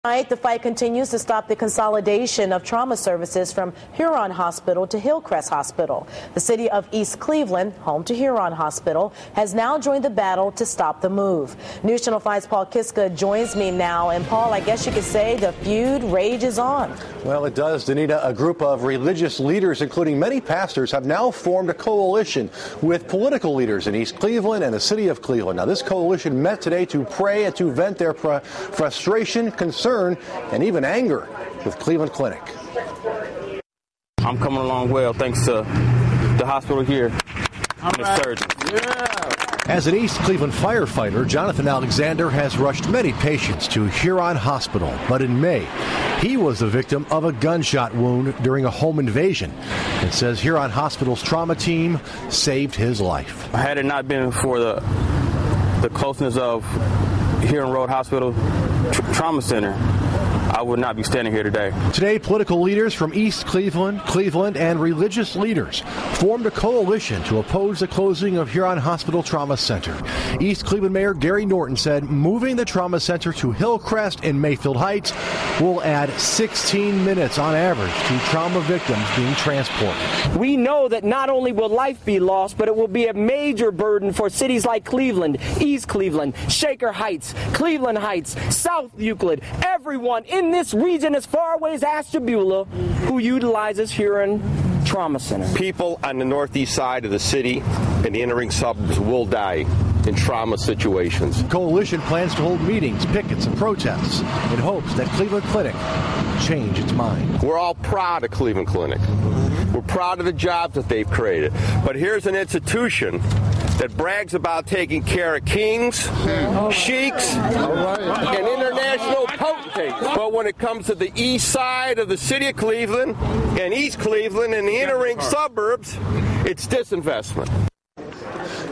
The fight continues to stop the consolidation of trauma services from Huron Hospital to Hillcrest Hospital. The city of East Cleveland, home to Huron Hospital, has now joined the battle to stop the move. News Channel 5's Paul Kiska joins me now. And Paul, I guess you could say the feud rages on. Well, it does, Danita. A group of religious leaders, including many pastors, have now formed a coalition with political leaders in East Cleveland and the city of Cleveland. Now, this coalition met today to pray and to vent their frustration, concern, and even anger with Cleveland Clinic. I'm coming along well thanks to the hospital here and the surgeons. Yeah. As an East Cleveland firefighter, Jonathan Alexander has rushed many patients to Huron Hospital. But in May, he was the victim of a gunshot wound during a home invasion. It says Huron Hospital's trauma team saved his life. Had it not been for the closeness of Huron Road Hospital Trauma Center, I would not be standing here today. Today, political leaders from East Cleveland, and religious leaders formed a coalition to oppose the closing of Huron Hospital Trauma Center. East Cleveland Mayor Gary Norton said moving the trauma center to Hillcrest and Mayfield Heights will add 16 minutes on average to trauma victims being transported. We know that not only will life be lost, but it will be a major burden for cities like Cleveland, East Cleveland, Shaker Heights, Cleveland Heights, South Euclid, everyone in this region as far away as Ashtabula who utilizes Huron Trauma Center. People on the northeast side of the city and the entering suburbs will die in trauma situations. The coalition plans to hold meetings, pickets, and protests in hopes that Cleveland Clinic will change its mind. We're all proud of Cleveland Clinic. We're proud of the jobs that they've created. But here's an institution that brags about taking care of kings, sheiks, and international potentates. But when it comes to the east side of the city of Cleveland and East Cleveland and the entering suburbs, it's disinvestment.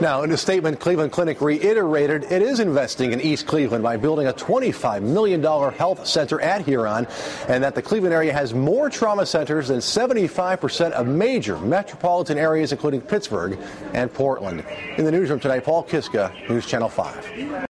Now, in a statement, Cleveland Clinic reiterated it is investing in East Cleveland by building a $25 million health center at Huron, and that the Cleveland area has more trauma centers than 75% of major metropolitan areas, including Pittsburgh and Portland. In the newsroom tonight, Paul Kiska, News Channel 5.